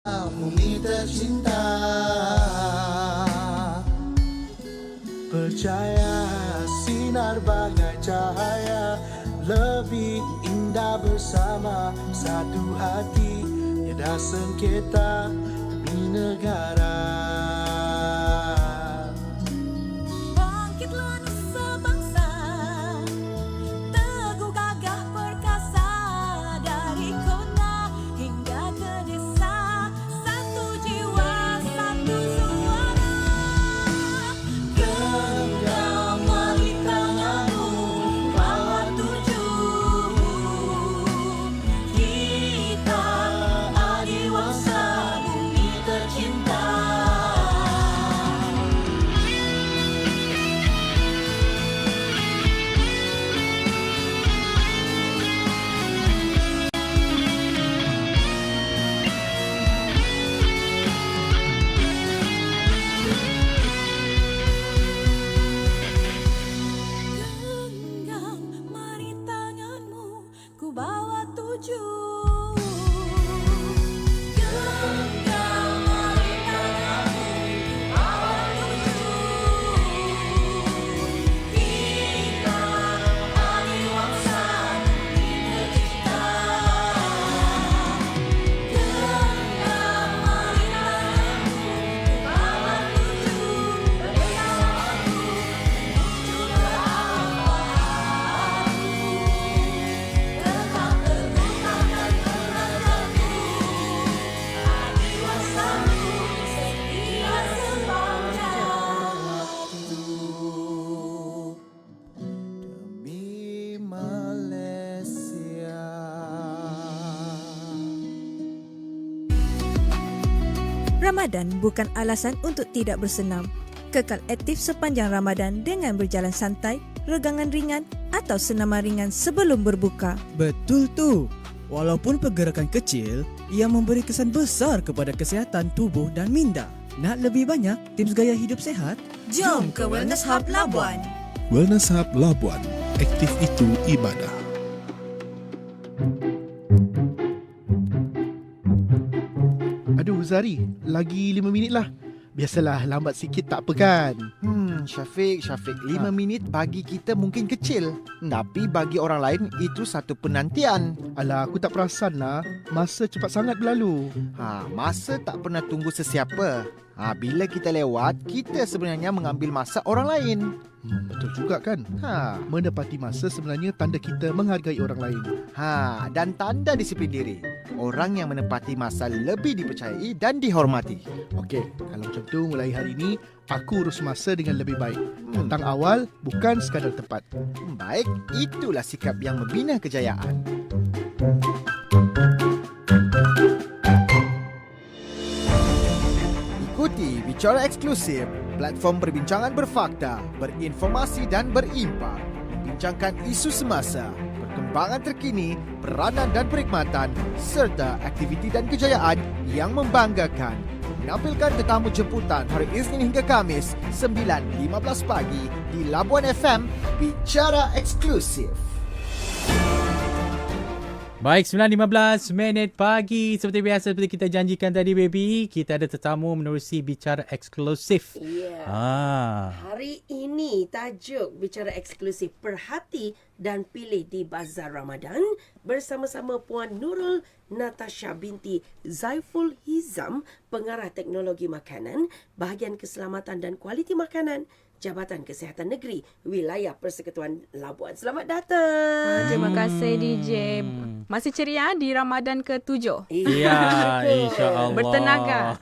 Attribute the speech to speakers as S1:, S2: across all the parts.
S1: Bumi tercinta, percaya sinar bagai cahaya, lebih indah bersama satu hati, tiada sengketa demi negara.
S2: Bangkitlah nusa bangsa, teguh gagah perkasa, dari kota hingga ke desa, satu jiwa, satu suara. Genggam mari tanganmu, bawa tuju, kita adiwangsa bumi tercinta. Genggam mari tanganmu, ku bawa tuju. Genggam mari tanganmu, ku bawa tuju. Kita adiwangsa bumi tercinta. Genggam mari tanganmu, ku bawa tuju. Bersamaku menuju ke awal. Tetap teguh takkan pernah jatuh. Adiwangsamu setia sepanjang waktu.
S1: Demi Malaysia.
S3: Ramadan bukan alasan untuk tidak bersenam. Kekal aktif sepanjang Ramadan dengan berjalan santai, regangan ringan atau senaman ringan sebelum berbuka.
S4: Betul tu. Walaupun pergerakan kecil, ia memberi kesan besar kepada kesihatan tubuh dan minda. Nak lebih banyak tips gaya hidup sehat?
S3: Jom ke Wellness Hub Labuan.
S5: Wellness Hub Labuan. Aktif itu ibadah.
S6: Aduh Zari, lagi 5 minit lah. Biasalah, lambat sikit tak apa kan?
S7: Syafiq, 5 minit bagi kita mungkin kecil, tapi bagi orang lain itu satu penantian.
S6: Alah, aku tak perasan lah. Masa cepat sangat berlalu.
S7: Masa tak pernah tunggu sesiapa. Bila kita lewat, kita sebenarnya mengambil masa orang lain.
S6: Betul juga kan? Menepati masa sebenarnya tanda kita menghargai orang lain.
S7: Dan tanda disiplin diri. Orang yang menepati masa lebih dipercayai dan dihormati.
S6: Okey, kalau macam tu mulai hari ini, aku urus masa dengan lebih baik. Datang awal, bukan sekadar tepat.
S7: Baik, itulah sikap yang membina kejayaan. Ikuti Bicara Eksklusif, platform perbincangan berfakta, berinformasi dan berimpak. Membincangkan isu semasa, perkembangan terkini, peranan dan perkhidmatan, serta aktiviti dan kejayaan yang membanggakan. Menampilkan tetamu jemputan hari Isnin hingga Kamis 9.15 pagi di Labuan FM. Bicara Eksklusif.
S8: Baik, 9.15 minit pagi. Seperti biasa, seperti kita janjikan tadi, baby, kita ada tetamu menerusi Bicara Eksklusif.
S9: Ya. Hari ini tajuk Bicara Eksklusif, perhati dan pilih di Bazar Ramadan bersama-sama Puan Nurul Natasha binti Zaiful Hizam, Pengarah Teknologi Makanan, Bahagian Keselamatan dan Kualiti Makanan, Jabatan Kesihatan Negeri, Wilayah Persekutuan Labuan. Selamat datang.
S10: Terima kasih DJ. Masih ceria di Ramadan ke-7.
S8: Ya, insya-Allah.
S10: Bertenaga.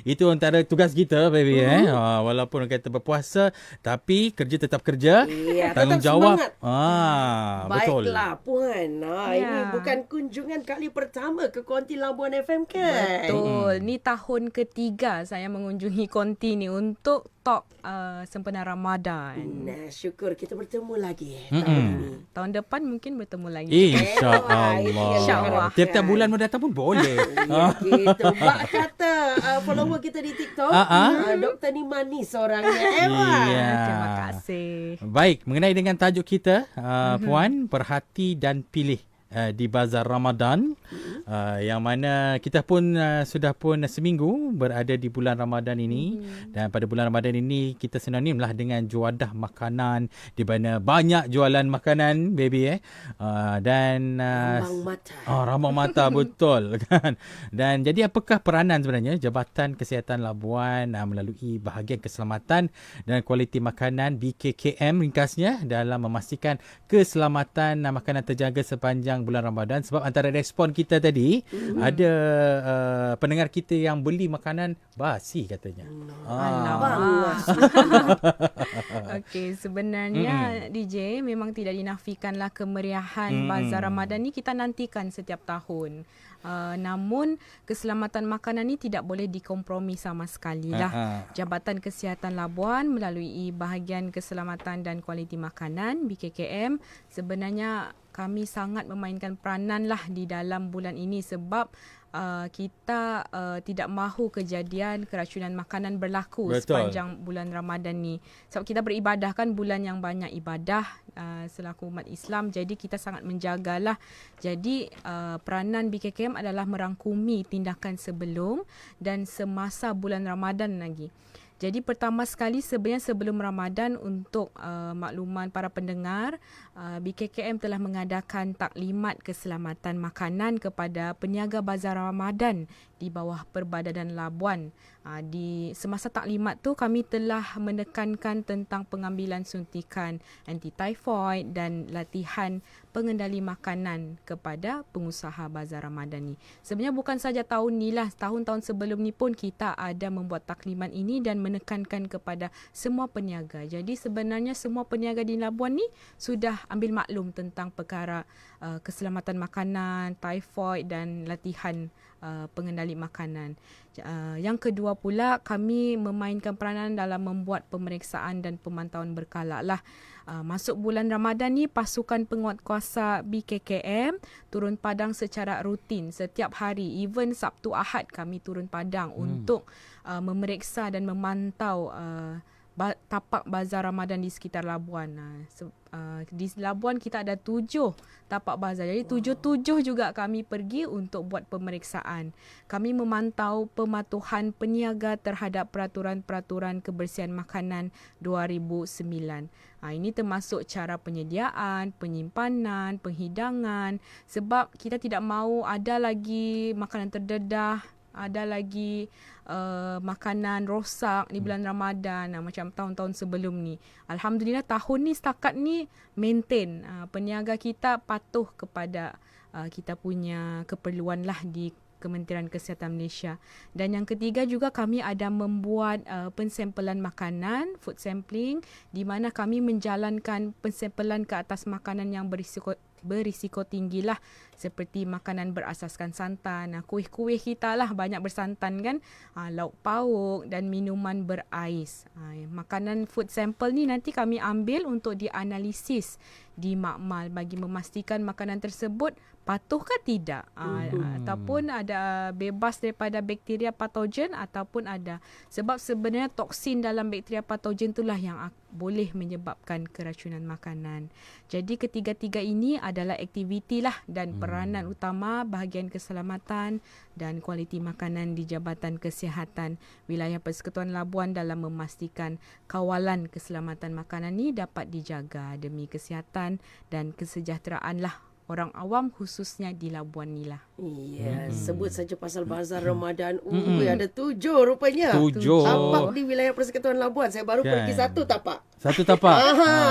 S8: Itu antara tugas kita, baby. Walaupun kita berpuasa, tapi kerja tetap kerja.
S9: Ya,
S8: tanggungjawab.
S9: tetap
S8: Betul.
S9: Baiklah, Puan. Ini bukan kunjungan kali pertama ke Konti Labuan FM kan?
S10: Betul. Ni tahun ketiga saya mengunjungi Konti ni untuk talk sempena Ramadan.
S9: Nah, syukur kita bertemu lagi tahun ini.
S10: Tahun depan mungkin bertemu lagi.
S8: InsyaAllah.
S10: InsyaAllah.
S8: Tiap-tiap bulan mendatang pun boleh.
S9: Gitu. Bak kata follower kita di TikTok, Dr. ni manis orangnya.
S10: Terima kasih.
S8: Baik, mengenai dengan tajuk kita, Puan, perhati dan pilih. di Bazar Ramadan, yang mana kita pun sudah pun seminggu berada di bulan Ramadan ini, dan pada bulan Ramadan ini kita sinonimlah dengan juadah makanan, di mana banyak jualan makanan baby dan
S9: Lambang mata.
S8: rambang mata betul kan. Dan jadi apakah peranan sebenarnya Jabatan Kesihatan Labuan melalui bahagian keselamatan dan kualiti makanan BKKM ringkasnya dalam memastikan keselamatan makanan terjaga sepanjang bulan Ramadan? Sebab antara respon kita tadi ada pendengar kita yang beli makanan basi katanya.
S10: Okey, sebenarnya DJ memang tidak dinafikanlah kemeriahan Bazar Ramadan ni kita nantikan setiap tahun. Namun keselamatan makanan ni tidak boleh dikompromi sama sekali lah. Jabatan Kesihatan Labuan melalui bahagian keselamatan dan kualiti makanan BKKM sebenarnya kami sangat memainkan peranan lah di dalam bulan ini sebab kita tidak mahu kejadian keracunan makanan berlaku sepanjang bulan Ramadan ni. Sebab kita beribadah kan bulan yang banyak ibadah selaku umat Islam. Jadi kita sangat menjagalah. Jadi peranan BKKM adalah merangkumi tindakan sebelum dan semasa bulan Ramadan lagi. Jadi pertama sekali sebenarnya sebelum Ramadan untuk makluman para pendengar, BKKM telah mengadakan taklimat keselamatan makanan kepada peniaga Bazar Ramadan di bawah Perbadanan Labuan. Di semasa taklimat tu kami telah menekankan tentang pengambilan suntikan anti-typhoid dan latihan pengendali makanan kepada pengusaha Bazar Ramadan ni. Sebenarnya bukan saja tahun ni lah, tahun-tahun sebelum ni pun kita ada membuat taklimat ini dan menekankan kepada semua peniaga. Jadi sebenarnya semua peniaga di Labuan ni sudah ambil maklum tentang perkara keselamatan makanan, typhoid dan latihan pengendali makanan. Yang kedua pula kami memainkan peranan dalam membuat pemeriksaan dan pemantauan berkala lah. Masuk bulan Ramadan ni pasukan penguatkuasa BKKM turun padang secara rutin setiap hari, even Sabtu Ahad kami turun padang untuk memeriksa dan memantau tapak Bazar Ramadan di sekitar Labuan. Di Labuan kita ada 7 tapak bazar. Jadi 7 juga kami pergi untuk buat pemeriksaan. Kami memantau pematuhan peniaga terhadap peraturan-peraturan kebersihan makanan 2009. Ini termasuk cara penyediaan, penyimpanan, penghidangan. Sebab kita tidak mahu ada lagi makanan terdedah, ada lagi makanan rosak di bulan Ramadan macam tahun-tahun sebelum ni. Alhamdulillah tahun ni setakat ni maintain. Peniaga kita patuh kepada kita punya keperluan lah di Kementerian Kesihatan Malaysia. Dan yang ketiga juga kami ada membuat pensampelan makanan, food sampling, di mana kami menjalankan pensampelan ke atas makanan yang berisiko tinggi lah, seperti makanan berasaskan santan, kuih-kuih kita lah banyak bersantan kan, lauk pauk dan minuman berais. Makanan food sample ni nanti kami ambil untuk dianalisis di makmal bagi memastikan makanan tersebut patuh ke tidak, ataupun ada bebas daripada bakteria patogen ataupun ada. Sebab sebenarnya toksin dalam bakteria patogen itulah yang boleh menyebabkan keracunan makanan. Jadi ketiga-tiga ini adalah aktiviti lah dan peranan utama bahagian keselamatan dan kualiti makanan di Jabatan Kesihatan Wilayah Persekutuan Labuan dalam memastikan kawalan keselamatan makanan ni dapat dijaga demi kesihatan dan kesejahteraan lah orang awam khususnya di Labuan ni lah.
S9: Ya, sebut saja pasal Bazar Ramadan. Ada 7 rupanya.
S8: 7
S9: tapak di wilayah Persekutuan Labuan. Saya baru pergi 1 tapak.
S8: 1 tapak.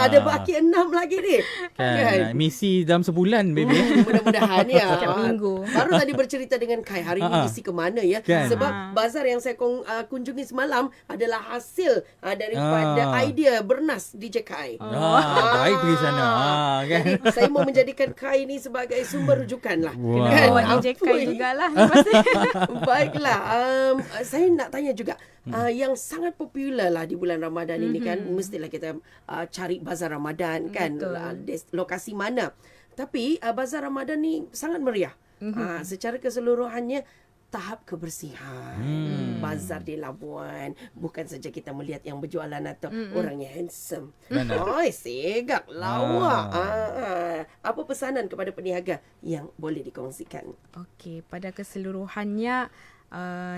S9: Ada baki 6 lagi ni.
S8: Kan. Misi dalam sebulan baby.
S9: Mudah-mudahan ya.
S10: Setiap minggu.
S9: Baru tadi bercerita dengan Kai hari ini misi ke mana ya.
S8: Kan.
S9: Sebab bazar yang saya kunjungi semalam adalah hasil daripada idea bernas DJ Kai.
S8: Baik pergi sana. Kan.
S9: Jadi saya mau menjadikan Kai ini sebagai sumber rujukan lah.
S8: Wow.
S10: Kena bawa DJ Kai jugalah lepas ni.
S9: Baiklah, saya nak tanya juga, yang sangat popular lah di bulan Ramadan ini kan, mestilah kita cari bazar Ramadan kan, lokasi mana. Tapi bazar Ramadan ni sangat meriah. Secara keseluruhannya tahap kebersihan. Bazar di Labuan bukan saja kita melihat yang berjualan atau orangnya handsome. Oi, segak, lawa. Apa pesanan kepada peniaga yang boleh dikongsikan?
S10: Okey, pada keseluruhannya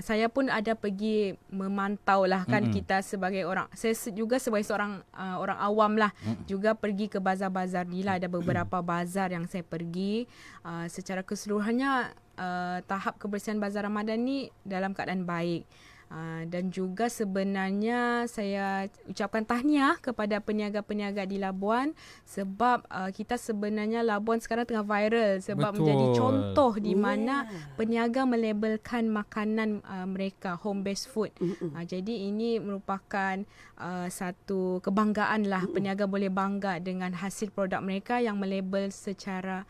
S10: saya pun ada pergi memantau lah kan, kita sebagai orang, saya juga sebagai seorang orang awam lah, juga pergi ke bazar-bazar ni lah. Ada beberapa bazar yang saya pergi. Secara keseluruhannya tahap kebersihan bazar Ramadan ni dalam keadaan baik. Dan juga sebenarnya saya ucapkan tahniah kepada peniaga-peniaga di Labuan, sebab kita sebenarnya Labuan sekarang tengah viral sebab menjadi contoh di mana peniaga melabelkan makanan mereka home based food. Jadi ini merupakan satu kebanggaan lah, peniaga boleh bangga dengan hasil produk mereka yang melabel secara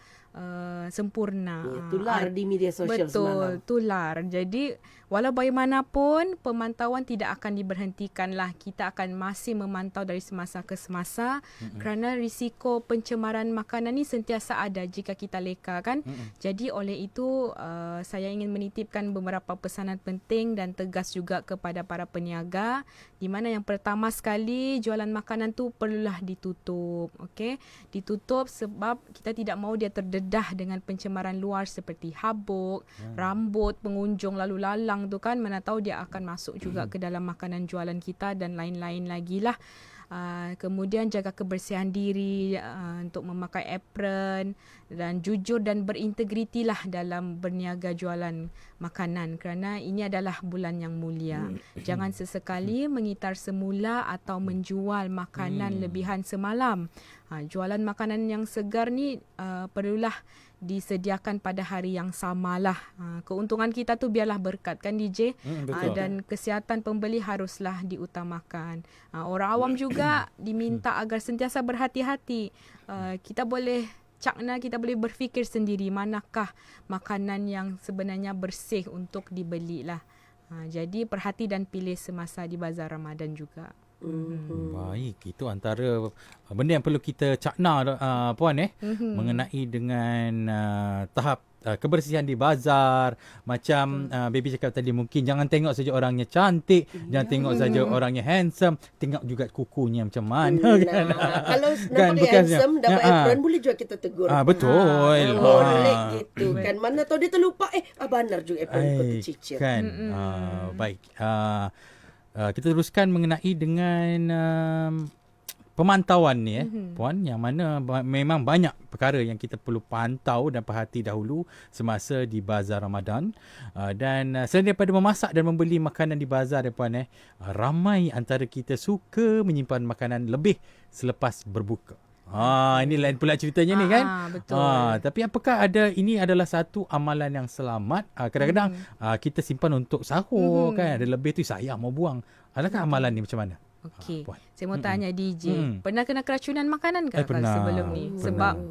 S10: sempurna.
S9: Tular di media sosial semalam.
S10: Betul, tular. Jadi walau bagaimanapun pemantauan tidak akan diberhentikan lah. Kita akan masih memantau dari semasa ke semasa, kerana risiko pencemaran makanan ni sentiasa ada jika kita leka kan. Jadi oleh itu saya ingin menitipkan beberapa pesanan penting dan tegas juga kepada para peniaga, di mana yang pertama sekali, jualan makanan tu perlulah ditutup. Okey, ditutup sebab kita tidak mahu dia terdedah dengan pencemaran luar seperti habuk, rambut pengunjung lalu lalang tu kan, mana tahu dia akan masuk juga ke dalam makanan jualan kita dan lain-lain lagi lah. Kemudian jaga kebersihan diri, untuk memakai apron dan jujur dan berintegriti lah dalam berniaga jualan makanan, kerana ini adalah bulan yang mulia. Jangan sesekali mengitar semula atau menjual makanan lebihan semalam. Jualan makanan yang segar ni perlulah disediakan pada hari yang samalah. Keuntungan kita tu biarlah berkat kan DJ. Dan kesihatan pembeli haruslah diutamakan. Orang awam juga diminta agar sentiasa berhati-hati. Kita boleh cakna, kita boleh berfikir sendiri manakah makanan yang sebenarnya bersih untuk dibeli lah. Jadi perhati dan pilih semasa di bazar Ramadan juga.
S8: Baik, itu antara benda yang perlu kita cakna puan mengenai dengan tahap kebersihan di bazar. Macam baby cakap tadi, mungkin jangan tengok saja orangnya cantik, jangan tengok saja orangnya handsome, tengok juga kukunya macam mana kan.
S9: Kalau nampak dia handsome, dapat apron, boleh juga kita tegur.
S8: Betul.
S9: Boleh gitu kan. Mana tahu dia terlupa, benar juga apron kau tercicir
S8: kan. Baik, kita teruskan mengenai dengan pemantauan ni puan, yang mana memang banyak perkara yang kita perlu pantau dan perhati dahulu semasa di bazar Ramadan. Dan selain daripada memasak dan membeli makanan di bazar puan, ramai antara kita suka menyimpan makanan lebih selepas berbuka. Ini lain pula ceritanya ni kan.
S10: Betul.
S8: Tapi apakah ini adalah satu amalan yang selamat? Kadang-kadang kita simpan untuk sahur kan, ada lebih tu sayang mau buang. Adakah amalan ni macam mana?
S10: Okey, saya mau tanya DJ, pernah kena keracunan makanan ke sebelum ni?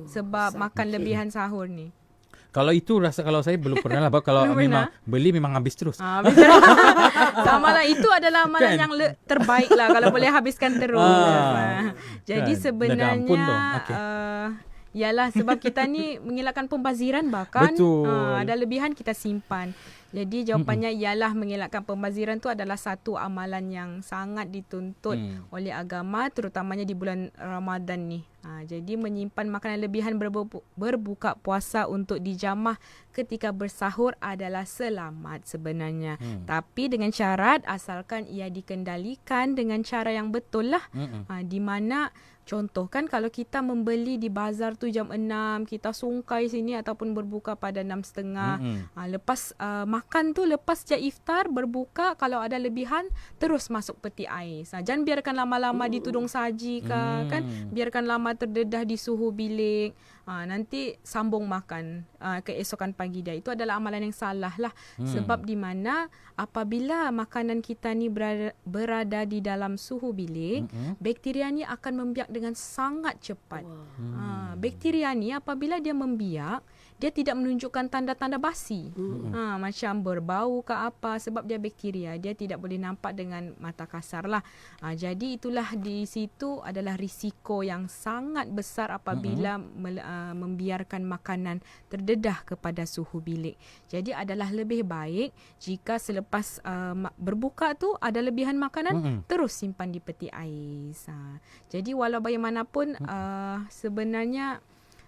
S10: Sebab makan lebihan sahur ni.
S8: Kalau itu rasa, kalau saya belum pernah lah. Kalau memang beli memang habis terus.
S10: Sama lah, itu adalah amalan yang terbaik lah kalau boleh habiskan terus. Jadi sebenarnya ialah sebab kita ni mengelakkan pembaziran bahkan. Ada lebihan kita simpan. Jadi jawapannya ialah mengelakkan pembaziran tu adalah satu amalan yang sangat dituntut oleh agama, terutamanya di bulan Ramadan ni. Jadi menyimpan makanan lebihan berbuka puasa untuk dijamah ketika bersahur adalah selamat sebenarnya. Tapi dengan syarat asalkan ia dikendalikan dengan cara yang betul lah. Di mana contoh kan, kalau kita membeli di bazar tu jam 6, kita sungkai sini ataupun berbuka pada 6.30. Lepas makan tu, lepas je iftar, berbuka, kalau ada lebihan, terus masuk peti ais. Jangan biarkan lama-lama di tudung saji kan. Biarkan lama terdedah di suhu bilik. Nanti sambung makan keesokan pagi dia. Itu adalah amalan yang salah lah. Sebab di mana apabila makanan kita ni berada di dalam suhu bilik, bakteria ni akan membiak dengan sangat cepat. Bakteria ni apabila dia membiak, dia tidak menunjukkan tanda-tanda basi. Macam berbau ke apa, sebab dia bakteria. Dia tidak boleh nampak dengan mata kasar lah. Jadi itulah di situ adalah risiko yang sangat besar apabila membiarkan makanan terdedah kepada suhu bilik. Jadi adalah lebih baik jika selepas berbuka tu ada lebihan makanan, terus simpan di peti ais. Jadi walau bagaimanapun sebenarnya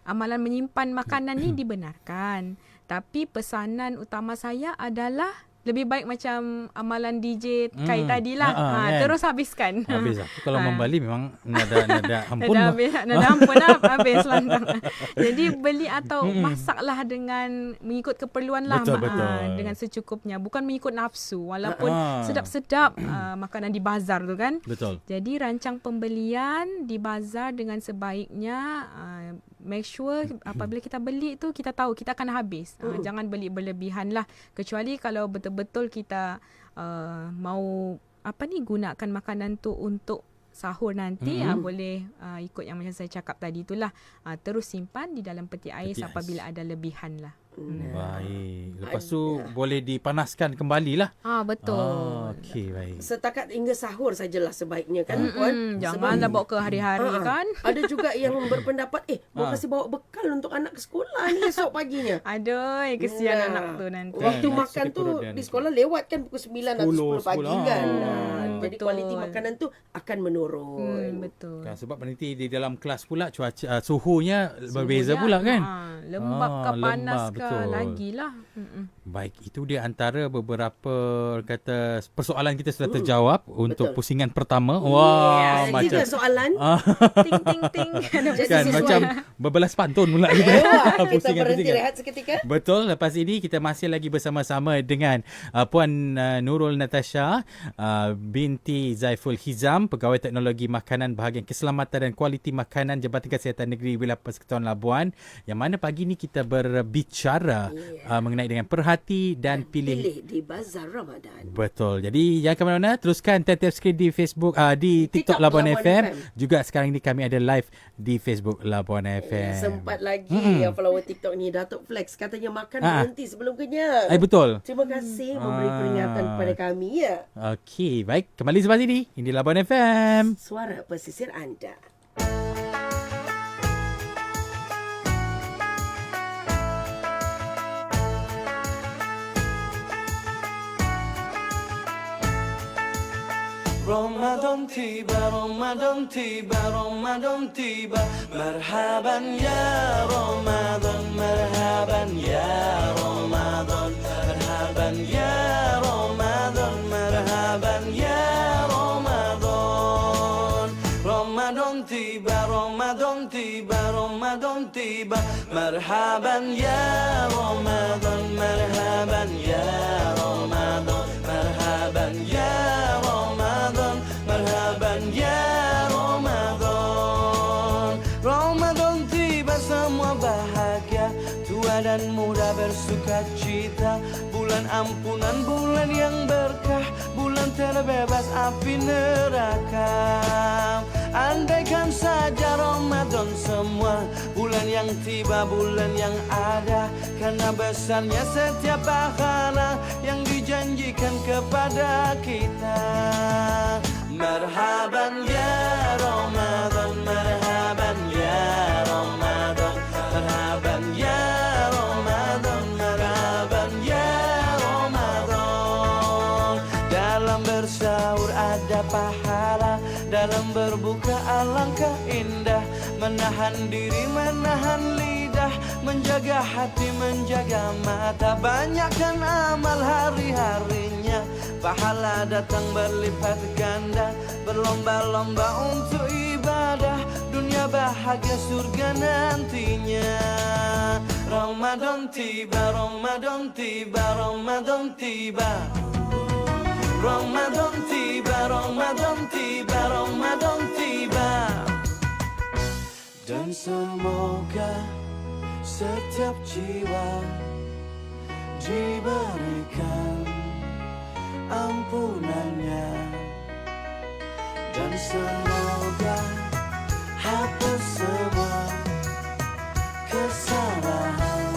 S10: amalan menyimpan makanan ni dibenarkan. Tapi pesanan utama saya adalah lebih baik macam amalan DJ Kai tadilah.
S8: Kan?
S10: Terus habiskan.
S8: Habis lah. Kalau membali memang nada ampun.
S10: Nada ampun lah. Habis lantang. Jadi beli atau masaklah dengan mengikut keperluan lah.
S8: Betul.
S10: Dengan secukupnya. Bukan mengikut nafsu. Walaupun sedap-sedap makanan di bazar tu kan.
S8: Betul.
S10: Jadi rancang pembelian di bazar dengan sebaiknya. Make sure apabila kita beli tu kita tahu kita akan habis. Jangan beli berlebihan lah. Kecuali kalau betul-betul kita mau gunakan makanan tu untuk sahur nanti, boleh ikut yang macam saya cakap tadi itulah. Terus simpan di dalam peti ais apabila ada lebihan lah.
S8: Baik. Lepas tu boleh dipanaskan kembali lah.
S10: Betul.
S8: Okey, baik.
S9: Setakat hingga sahur sajalah sebaiknya kan, Puan.
S10: Janganlah bawa ke hari-hari kan.
S9: Ada juga yang berpendapat, mau kasih bawa bekal untuk anak ke sekolah ni esok paginya.
S10: Aduh, kesian anak tu nanti.
S9: Waktu makan tu di sekolah lewat kan pukul 9 atau 10 pagi kan. Jadi kualiti makanan tu akan menurun.
S10: Betul.
S8: Kan, sebab nanti di dalam kelas pula cuaca suhunya berbeza pula kan.
S10: Lembab ke panas ke
S8: betul.
S10: lagilah.
S8: Baik, itu dia antara beberapa kata persoalan kita sudah terjawab untuk pusingan pertama. Wah, macam
S9: tiga soalan.
S10: Ting ting ting.
S8: Kan macam berbelas pantun pula kita.
S9: Kita berhenti rehat seketika.
S8: Betul, lepas ini kita masih lagi bersama-sama dengan Puan Nurul Natasha binti Zaiful Hizam, Pegawai Teknologi Makanan Bahagian Keselamatan dan Kualiti Makanan Jabatan Kesihatan Negeri Wilayah Persekutuan Labuan, yang mana pagi ni kita berbicara mengenai dengan perhati dan pilih
S9: di Bazar Ramadan.
S8: Betul. Jadi jangan ke mana-mana, teruskan tap skrin di Facebook, di TikTok Labuan FM. Juga sekarang ni kami ada live di Facebook Labuan FM.
S9: Sempat lagi follower TikTok ni, Datuk Flex katanya makan berhenti sebelum kenyang.
S8: Betul.
S9: Terima kasih memberi peringatan kepada kami ya.
S8: Okey, baik. Kembali selepas ini. Ini Labuan FM.
S9: Suara pesisir anda.
S1: Ramadan tiba, Ramadan tiba, Ramadan tiba. Marhaban ya Ramadan, marhaban ya Ramadan, marhaban ya Ramadan, marhaban ya Ramadan. Ramadan tiba, Ramadan tiba, Ramadan tiba. Marhaban ya Ramadan, marhaban ya Ramadan, marhaban ya Ramadan, marhaban ya Ramadan. Ramadan tiba, semua bahagia, tua dan muda bersuka cita. Bulan ampunan, bulan yang berkah, bulan terbebas api neraka. Andaikan saja Ramadan semua, bulan yang tiba, bulan yang ada. Karena besarnya setiap pahala yang dijanjikan kepada kita. Marhaban ya Ramadan, marhaban ya Ramadan, marhaban ya Ramadan, marhaban ya Ramadan. Dalam bersahur ada pahala, dalam berbuka alangkah indah. Menahan diri, menahan lidah, menjaga hati, menjaga mata. Banyakkan amal hari-harinya, pahala datang berlipat ganda. Berlomba-lomba untuk ibadah, dunia bahagia surga nantinya. Ramadan tiba, Ramadan tiba, Ramadan tiba. Ramadan tiba, Ramadan tiba, Ramadan tiba. Dan semoga setiap jiwa diberikan ampunannya. Dan semoga hapus semua kesalahan.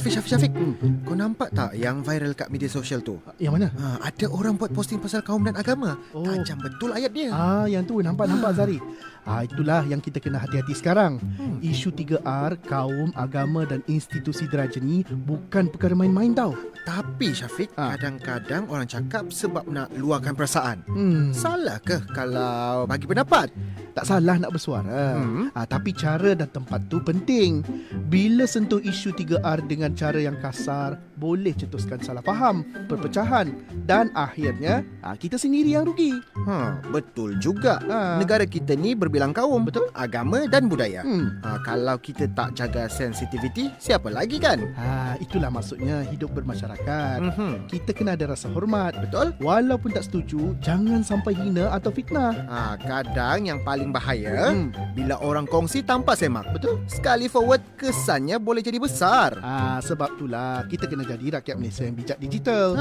S7: Syafiq. Kau nampak tak yang viral kat media sosial tu?
S6: Yang mana?
S7: Ada orang buat posting pasal kaum dan agama. Tajam betul ayat dia.
S6: Yang tu nampak Zari. Itulah yang kita kena hati-hati sekarang. Isu 3R, kaum, agama dan institusi diraja ni bukan perkara main-main tau.
S7: Tapi Syafiq, kadang-kadang orang cakap sebab nak luahkan perasaan. Salah ke kalau bagi pendapat?
S6: Tak salah nak bersuara. Tapi cara dan tempat tu penting. Bila sentuh isu 3R dengan cara yang kasar, boleh cetuskan salah faham, perpecahan dan akhirnya kita sendiri yang rugi.
S7: Betul juga. Negara kita ni berbilang kaum, betul, agama dan budaya. Kalau kita tak jaga sensitiviti, siapa lagi kan?
S6: Itulah maksudnya hidup bermasyarakat. Kita kena ada rasa hormat.
S7: Betul.
S6: Walaupun tak setuju, jangan sampai hina atau fitnah.
S7: Kadang yang paling bahaya bila orang kongsi tanpa semak. Betul. Sekali forward, kesannya boleh jadi besar.
S6: Sebab itulah kita kena jadi rakyat Malaysia yang bijak digital.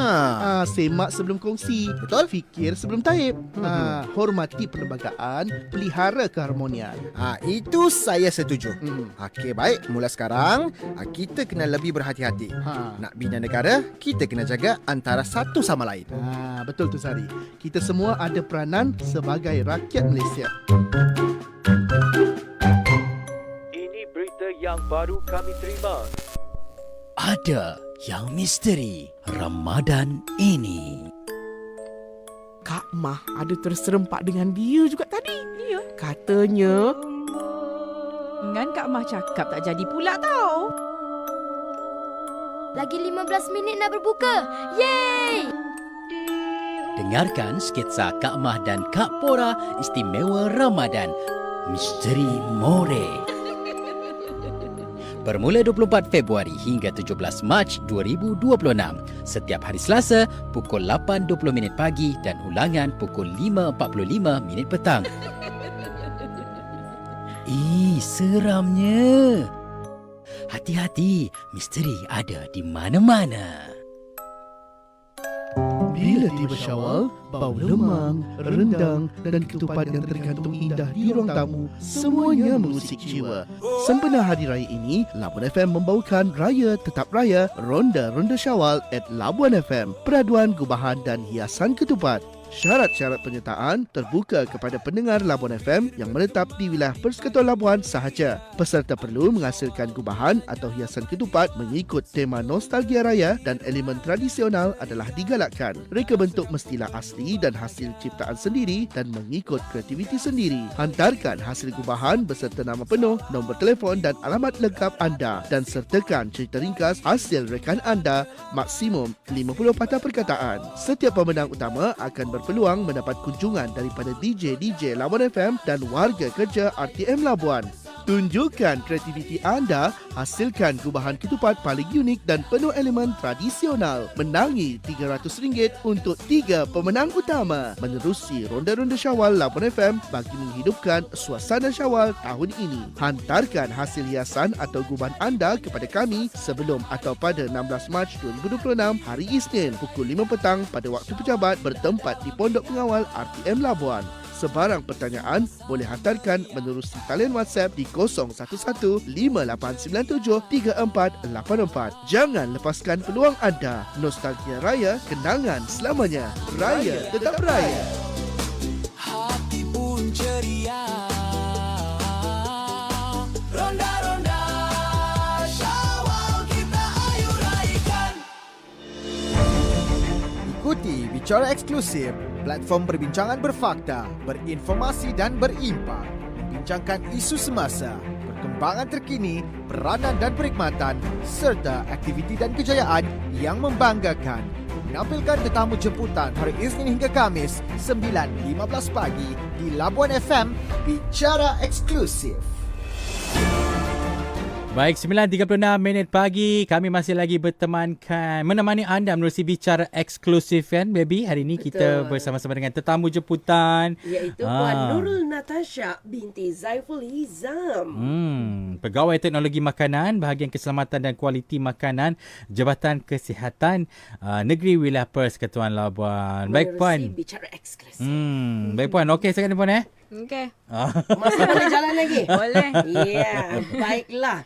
S6: Semak sebelum kongsi.
S7: Betul.
S6: Fikir sebelum taip. Hormati perlembagaan, pelihara keharmonian.
S7: Itu saya setuju. Okey, baik. Mula sekarang, kita kena lebih berhati-hati. Nak bina negara, kita kena jaga antara satu sama lain.
S6: Betul tu Sari. Kita semua ada peranan sebagai rakyat Malaysia.
S1: Ini berita yang baru kami terima.
S11: Ada yang misteri Ramadan ini.
S12: Kak Mah ada terserempak dengan dia juga tadi. Ya. Katanya
S10: Dengan Kak Mah cakap tak jadi pula tau.
S2: Lagi 15 minit nak berbuka. Yeay!
S11: Dengarkan sketsa Kak Mah dan Kak Pora istimewa Ramadan. Misteri More. Bermula 24 Februari hingga 17 Mac 2026. Setiap hari Selasa pukul 8.20 pagi dan ulangan pukul 5.45 petang. Seramnya. Hati-hati, misteri ada di mana-mana.
S6: Bila tiba Syawal, bau lemang, rendang dan ketupat yang tergantung indah di ruang tamu semuanya mengusik jiwa. Sempena Hari Raya ini, Labuan FM membawakan Raya Tetap Raya Ronda-Ronda Syawal at Labuan FM. Peraduan gubahan dan hiasan ketupat. Syarat-syarat penyertaan terbuka kepada pendengar Labuan FM yang menetap di wilayah Persekutuan Labuan sahaja. Peserta perlu menghasilkan gubahan atau hiasan ketupat mengikut tema nostalgia raya dan elemen tradisional adalah digalakkan. Reka bentuk mestilah asli dan hasil ciptaan sendiri dan mengikut kreativiti sendiri. Hantarkan hasil gubahan beserta nama penuh, nombor telefon dan alamat lengkap anda dan sertakan cerita ringkas hasil rekan anda maksimum 50 patah perkataan. Setiap pemenang utama akan berpeluang mendapat kunjungan daripada DJ Labuan FM dan warga kerja RTM Labuan. Tunjukkan kreativiti anda, hasilkan gubahan ketupat paling unik dan penuh elemen tradisional. Menangi RM300 untuk 3 pemenang utama. Menerusi Ronda-Ronda Syawal Labuan FM bagi menghidupkan suasana Syawal tahun ini. Hantarkan hasil hiasan atau gubahan anda kepada kami sebelum atau pada 16 Mac 2026 hari Isnin pukul 5 petang pada waktu pejabat bertempat di Pondok Pengawal RTM Labuan. Sebarang pertanyaan boleh hantarkan menerusi talian WhatsApp di 0111-5897-3484. Jangan lepaskan peluang anda. Nostalgia Raya, kenangan selamanya. Raya tetap raya.
S1: Hati pun ceria. Ronda-ronda Syawal kita ayo raikan.
S7: Ikuti Bicara Eksklusif, platform perbincangan berfakta, berinformasi dan berimpak. Membincangkan isu semasa, perkembangan terkini, peranan dan perkhidmatan, serta aktiviti dan kejayaan yang membanggakan. Menampilkan tetamu jemputan hari Isnin hingga Kamis 9.15 pagi di Labuan FM. Bicara Eksklusif.
S8: Baik, 9.36 pagi. Kami masih lagi menemani anda menerusi Bicara Eksklusif kan, baby. Hari ini kita bersama-sama dengan tetamu jemputan.
S9: Iaitu Puan Nurul Natasha binti Zaiful Hizam.
S8: Pegawai Teknologi Makanan, Bahagian Keselamatan dan Kualiti Makanan, Jabatan Kesihatan Negeri Wilayah Persekutuan Labuan. Baik, Puan.
S9: Bicara Eksklusif.
S8: Baik, Puan. Okey, sekarang Puan
S10: Okey.
S9: Masih boleh jalan lagi?
S10: Boleh.
S9: Ya, baiklah.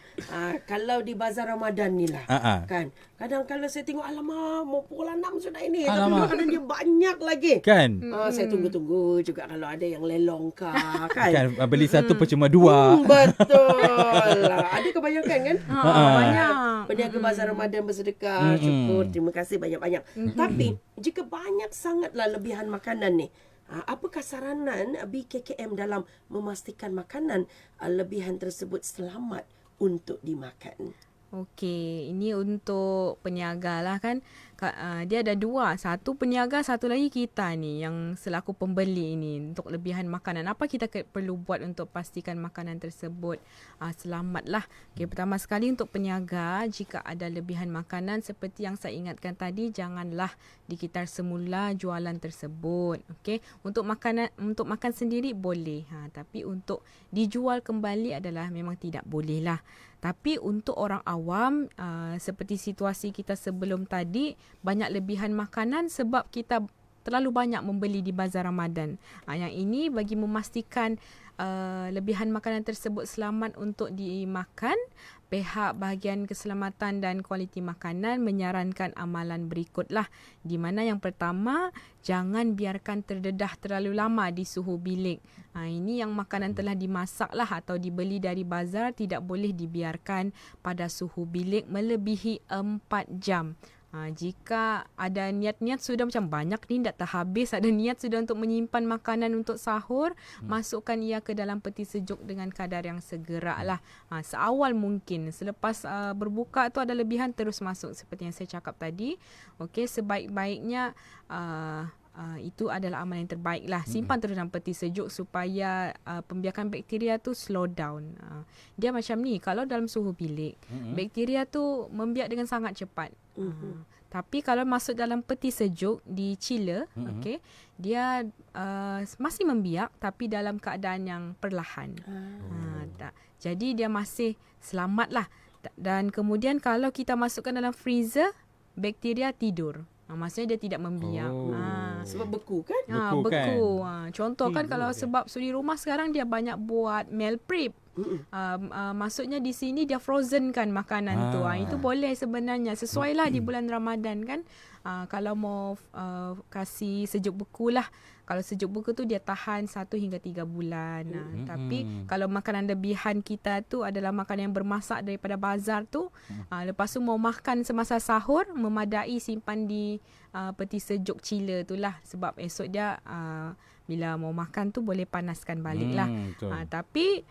S9: Kalau di Bazar Ramadan ni lah, kan. Kadang-kadang saya tengok, alamak, mau pukul 6 sudah ini. Tapi kadang dia banyak lagi.
S8: Kan?
S9: Saya tunggu-tunggu juga kalau ada yang lelong kah, kan.
S8: Kan beli satu percuma dua.
S9: Betul. Ada kebanyakan kan?
S10: Banyak.
S9: Peniaga Bazar Ramadan bersedekah. Syukur. Terima kasih banyak-banyak. Tapi, jika banyak sangatlah lebihan makanan ni, apakah saranan BKKM dalam memastikan makanan lebihan tersebut selamat untuk dimakan?
S10: Okey, ini untuk peniaga lah kan. Dia ada dua. Satu peniaga, satu lagi kita ni yang selaku pembeli ni untuk lebihan makanan. Apa kita perlu buat untuk pastikan makanan tersebut selamat lah. Okay, pertama sekali untuk peniaga, jika ada lebihan makanan seperti yang saya ingatkan tadi, janganlah dikitar semula jualan tersebut. Okey, untuk makan sendiri boleh. Tapi untuk dijual kembali adalah memang tidak boleh lah. Tapi untuk orang awam, seperti situasi kita sebelum tadi, banyak lebihan makanan sebab kita terlalu banyak membeli di Bazar Ramadan. Yang ini bagi memastikan lebihan makanan tersebut selamat untuk dimakan, pihak bahagian keselamatan dan kualiti makanan menyarankan amalan berikutlah. Di mana yang pertama, jangan biarkan terdedah terlalu lama di suhu bilik. Ini yang makanan telah dimasak lah atau dibeli dari bazar tidak boleh dibiarkan pada suhu bilik melebihi 4 jam. Jika ada niat-niat sudah macam banyak ni tak terhabis, ada niat sudah untuk menyimpan makanan untuk sahur, masukkan ia ke dalam peti sejuk dengan kadar yang segera lah. Seawal mungkin. Selepas berbuka tu ada lebihan, terus masuk seperti yang saya cakap tadi. Okey, sebaik-baiknya itu adalah amalan yang terbaik lah. Simpan terus dalam peti sejuk supaya pembiakan bakteria tu slow down. Dia macam ni, kalau dalam suhu bilik, bakteria tu membiak dengan sangat cepat. Tapi kalau masuk dalam peti sejuk di chiller, okey, dia masih membiak tapi dalam keadaan yang perlahan. Jadi dia masih selamat lah. Dan kemudian kalau kita masukkan dalam freezer, bakteria tidur. Maksudnya dia tidak membiak.
S9: Sebab beku kan?
S10: Beku. Contoh kan kalau sebab suri rumah sekarang dia banyak buat meal prep. Maksudnya di sini dia frozen kan makanan tu. Itu boleh sebenarnya. Sesuai lah di bulan Ramadan kan. Kalau mau kasih sejuk beku lah. Kalau sejuk beku tu dia tahan 1 hingga 3 bulan. Tapi kalau makanan lebihan kita tu adalah makanan yang bermasak daripada bazar tu. Lepas tu mau makan semasa sahur, memadai simpan di peti sejuk chiller tu lah. Sebab esok dia bila mau makan tu boleh panaskan balik lah. Tapi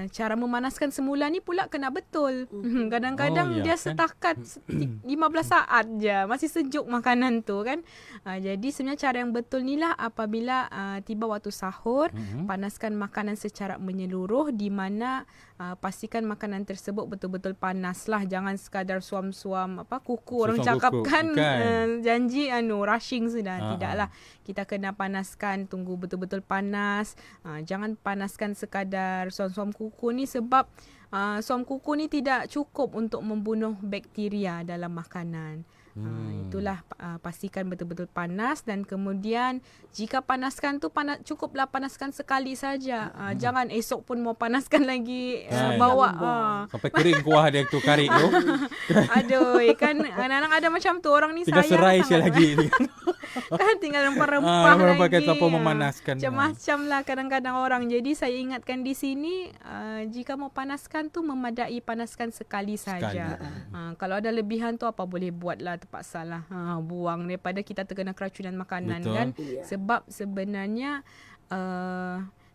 S10: cara memanaskan semula ni pula kena betul. Kadang-kadang dia setakat 15 saat je masih sejuk makanan tu kan. Jadi sebenarnya cara yang betul ni lah apabila tiba waktu sahur, panaskan makanan secara menyeluruh, di mana pastikan makanan tersebut betul-betul panas lah. Jangan sekadar suam-suam kuku orang cakap kan janji rushing sudah. Tidaklah, kita kena panaskan, tunggu betul-betul panas. Jangan panaskan sekadar suam-suam kuku ni sebab suam kuku ni tidak cukup untuk membunuh bakteria dalam makanan. Itulah pastikan betul-betul panas. Dan kemudian jika panaskan tu cukuplah panaskan sekali saja. Jangan esok pun mau panaskan lagi, bawa
S8: sampai kering kuah dia tu kari tu.
S10: Aduh, kan anak-anak ada macam tu, orang ni
S8: tinggal serai lagi
S10: kan tinggal rempah-rempah lagi.
S8: Tanpa memanaskan.
S10: Macam-macam lah kadang-kadang orang. Jadi saya ingatkan di sini, jika mau panaskan tu memadai panaskan sekali saja. Kalau ada lebihan tu apa boleh buat lah, terpaksalah buang daripada kita terkena keracunan makanan. Betul. Kan. Sebab sebenarnya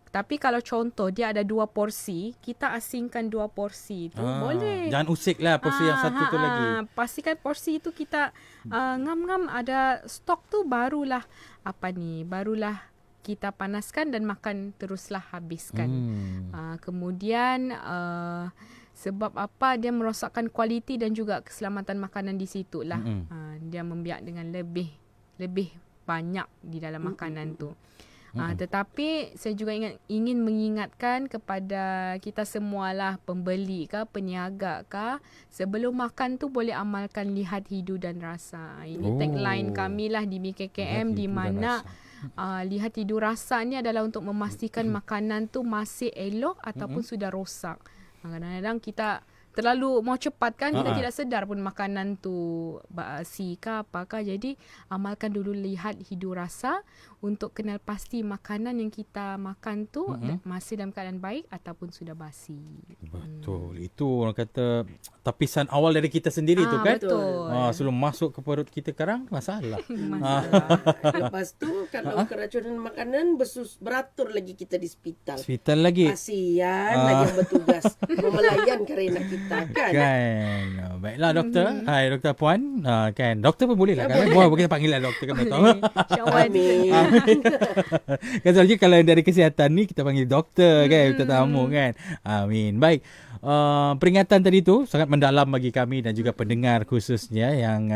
S10: tapi kalau contoh dia ada 2 porsi, kita asingkan 2 porsi tu boleh.
S8: Jangan usik lah porsi yang satu tu lagi.
S10: Pastikan porsi itu kita ngam-ngam ada stok tu, barulah kita panaskan dan makan teruslah habiskan. Kemudian sebab apa, dia merosakkan kualiti dan juga keselamatan makanan di situ lah. Dia membiak dengan lebih banyak di dalam makanan tu. Tetapi saya juga ingin mengingatkan kepada kita semualah, pembeli ke, peniaga ke, sebelum makan tu boleh amalkan lihat hidu dan rasa. Ini tagline kami lah di BKKM, di mana lihat hidu rasa ni adalah untuk memastikan makanan tu masih elok ataupun sudah rosak. Kadang-kadang kita terlalu mau cepat kan, kita tidak sedar pun makanan tu basi ke apakah. Jadi amalkan dulu lihat hidu rasa untuk kenal pasti makanan yang kita makan tu masih dalam keadaan baik ataupun sudah basi.
S8: Betul. Itu orang kata tapisan awal dari kita sendiri tu kan.
S10: Betul.
S8: Sebelum masuk ke perut kita karang masalah.
S9: Lepas tu kalau keracunan makanan beratur lagi kita di hospital.
S8: Hospital lagi.
S9: Kasihan lagi yang bertugas memelayan karena kita kan.
S8: Baiklah doktor. Hai Doktor Puan. Kan doktor pun boleh lah kan. Boleh kita panggil lah doktor kan betul.
S9: Amin.
S8: Kan selalunya kalau dari kesihatan ni kita panggil doktor kan, tetamu kan. Amin. Baik. Peringatan tadi tu sangat mendalam bagi kami dan juga pendengar khususnya yang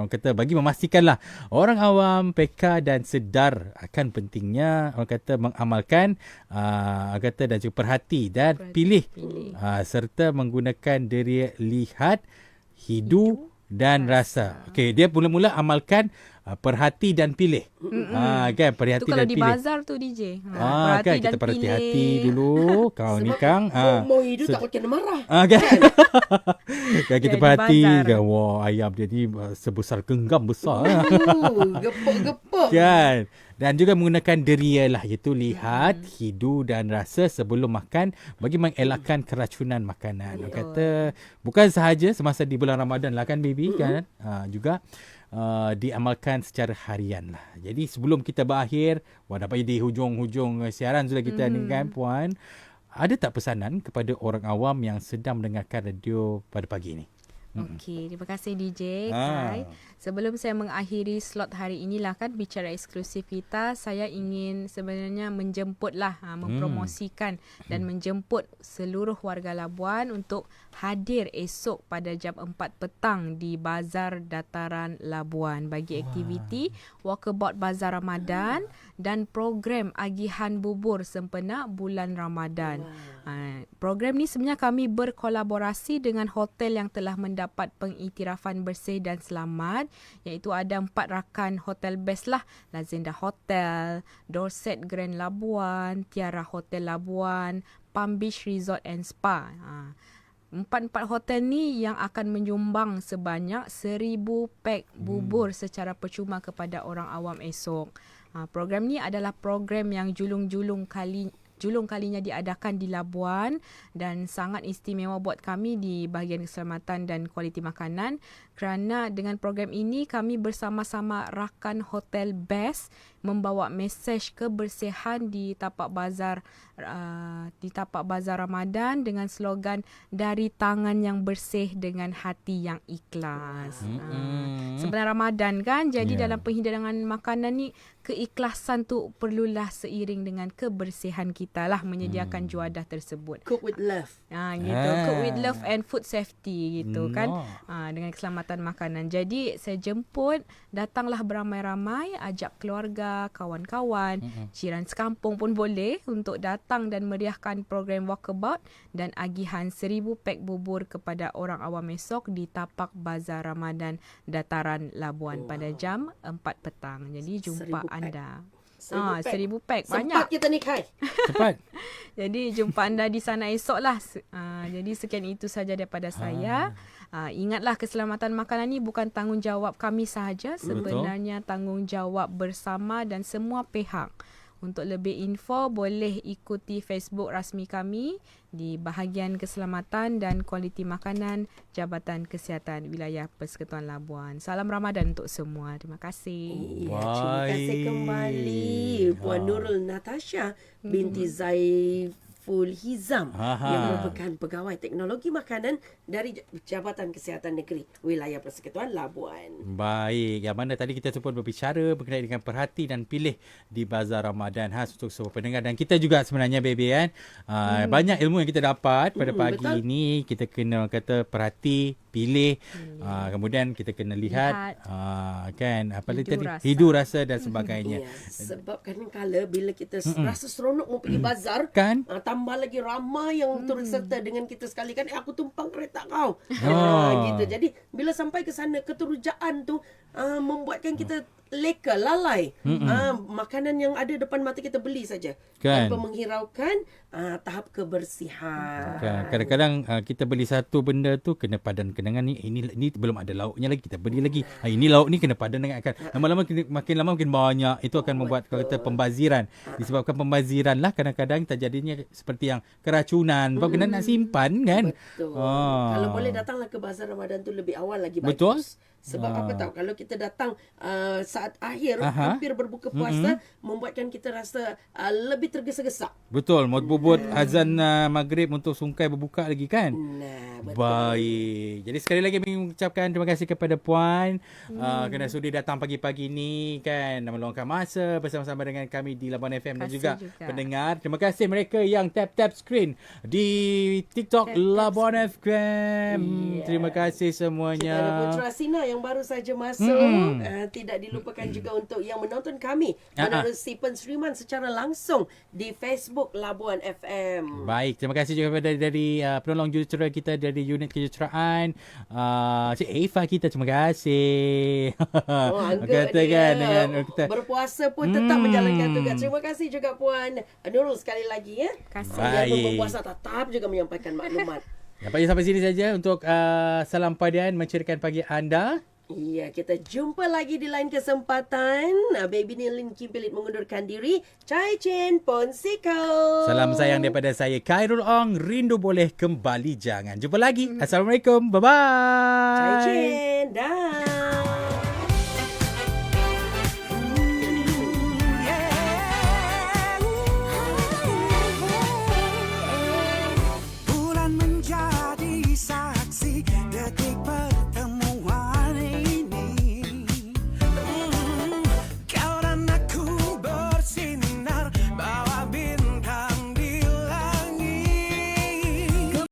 S8: orang kata bagi memastikanlah orang awam peka dan sedar akan pentingnya orang kata mengamalkan orang kata dan juga perhati dan pilih serta menggunakan diri lihat, hidu dan rasa. Okey, dia mula-mula amalkan perhati dan pilih. Kan perhati
S10: tu
S8: dan pilih.
S10: Kalau di bazar tu DJ.
S8: Kan kita perhati-hati dulu. Kau ni Kang.
S9: Mau hidup takut kena marah.
S8: Kan. Kan kita perhati kan. Wah, ayam dia ni sebesar genggam besar.
S9: Gepuk-gepuk.
S8: Kan. Dan juga menggunakan deria lah, iaitu lihat, hidu dan rasa sebelum makan bagi mengelakkan keracunan makanan. Orang kata bukan sahaja semasa di bulan Ramadan lah kan baby kan. Juga diamalkan secara harian lah. Jadi sebelum kita berakhir, dapat di hujung-hujung siaran sudah kita ni kan Puan. Ada tak pesanan kepada orang awam yang sedang mendengarkan radio pada pagi ni?
S10: Okey, terima kasih DJ Kai. Sebelum saya mengakhiri slot hari inilah kan bicara eksklusif kita, saya ingin sebenarnya menjemputlah mempromosikan dan menjemput seluruh warga Labuan untuk hadir esok pada jam 4 petang di Bazar Dataran Labuan bagi aktiviti Walkabout Bazar Ramadan dan program agihan bubur sempena bulan Ramadan. Program ni sebenarnya kami berkolaborasi dengan hotel yang telah mendapat pengiktirafan bersih dan selamat, iaitu ada 4 rakan hotel best lah. Lazenda Hotel, Dorset Grand Labuan, Tiara Hotel Labuan, Palm Beach Resort and Spa. 4 hotel ni yang akan menyumbang sebanyak 1,000 pack bubur secara percuma kepada orang awam esok. Program ni adalah program yang julung kalinya diadakan di Labuan dan sangat istimewa buat kami di bahagian keselamatan dan kualiti makanan, kerana dengan program ini kami bersama-sama rakan hotel best membawa mesej kebersihan di tapak bazar Ramadan dengan slogan dari tangan yang bersih dengan hati yang ikhlas. Sebenarnya Ramadan kan, jadi dalam penghidangan makanan ni keikhlasan tu perlulah seiring dengan kebersihan kita lah menyediakan juadah tersebut.
S9: Cook with love.
S10: Gitu. Cook with love and food safety gitu kan. Dengan keselamatan makanan. Jadi saya jemput, datanglah beramai-ramai, ajak keluarga, kawan-kawan, jiran sekampung pun boleh untuk datang dan meriahkan program Walkabout dan agihan 1,000 pack bubur kepada orang awam esok di tapak Bazar Ramadan Dataran Labuan pada jam 4 petang. Jadi jumpa anda. 1,000 pack. Banyak.
S9: Sempat kita ni Kai.
S8: Cepat.
S10: Jadi jumpa anda di sana esok lah. Jadi sekian itu saja daripada saya. Ingatlah keselamatan makanan ni bukan tanggungjawab kami sahaja. Sebenarnya tanggungjawab bersama dan semua pihak. Untuk lebih info boleh ikuti Facebook rasmi kami di bahagian keselamatan dan kualiti makanan Jabatan Kesihatan Wilayah Persekutuan Labuan. Salam Ramadan untuk semua. Terima kasih.
S9: Terima kasih kembali Puan Nurul Natasha binti Zaiful Hizam yang merupakan pegawai teknologi makanan dari Jabatan Kesihatan Negeri Wilayah Persekutuan Labuan.
S8: Baik, yang mana tadi kita sempat berbicara berkenaan dengan perhati dan pilih di Bazar Ramadan untuk semua pendengar, dan kita juga sebenarnya baby kan banyak ilmu yang kita dapat pada pagi ini. Kita kena kata perhati, pilih, kemudian kita kena lihat kan apa tadi hidu rasa dan sebagainya.
S9: Sebab kadang-kala bila kita rasa seronok mau pergi bazar
S8: kan,
S9: tambah lagi ramai yang turut serta dengan kita sekali kan, aku tumpang kereta kau. Gitu. Jadi bila sampai ke sana keterujaan tu membuatkan kita leka, lalai. Makanan yang ada depan mata kita beli saja.
S8: Kan.
S9: Tanpa menghiraukan tahap kebersihan.
S8: Kan. Kadang-kadang kita beli satu benda tu kena padan kenangan ni. Ini belum ada lauknya lagi. Kita beli lagi. Ini lauk ni kena padan dengan akan. Lama-lama makin lama makin banyak. Itu akan membuat kalau kata pembaziran. Disebabkan pembaziran lah kadang-kadang terjadinya seperti yang keracunan. Sebab kena nak simpan kan.
S9: Betul. Kalau boleh datanglah ke Bazar Ramadan tu lebih awal lagi bagus.
S8: Betul.
S9: Sebab apa tahu, kalau kita datang saat akhir hampir berbuka puasa, membuatkan kita rasa lebih tergesa-gesa.
S8: Betul. Mau buat azan maghrib untuk sungkai berbuka lagi kan.
S9: Nah, betul.
S8: Baik. Jadi sekali lagi kami mengucapkan terima kasih kepada Puan kerana sudi datang pagi-pagi ni kan, meluangkan masa bersama-sama dengan kami di Labuan FM dan juga pendengar. Terima kasih mereka yang tap-tap screen di TikTok Labuan FM. Terima kasih semuanya.
S9: Kita ada Putra Sina yang baru saja masuk. Tidak dilupakan juga untuk yang menonton kami menerusi penseriman secara langsung di Facebook Labuan FM.
S8: Baik, terima kasih juga kepada dari penolong jurutera kita dari unit kejuruteraan, Cik Eva kita, terima kasih.
S9: Kata kan dengan kita berpuasa pun tetap menjalankan tugas. Terima kasih juga Puan Nurul sekali lagi ya. Yang berpuasa tetap juga menyampaikan maklumat.
S8: Nampaknya sampai sini saja untuk Salam Padian menceriakan pagi anda.
S9: Iya, kita jumpa lagi di lain kesempatan. Baby Nilin Kimpilit mengundurkan diri. Chai Chen Ponsiko.
S8: Salam sayang daripada saya Khairul Ong. Rindu boleh kembali jangan. Jumpa lagi. Assalamualaikum. Bye-bye.
S9: Chai Chen. Dah.
S1: Bulan menjadi saksi detik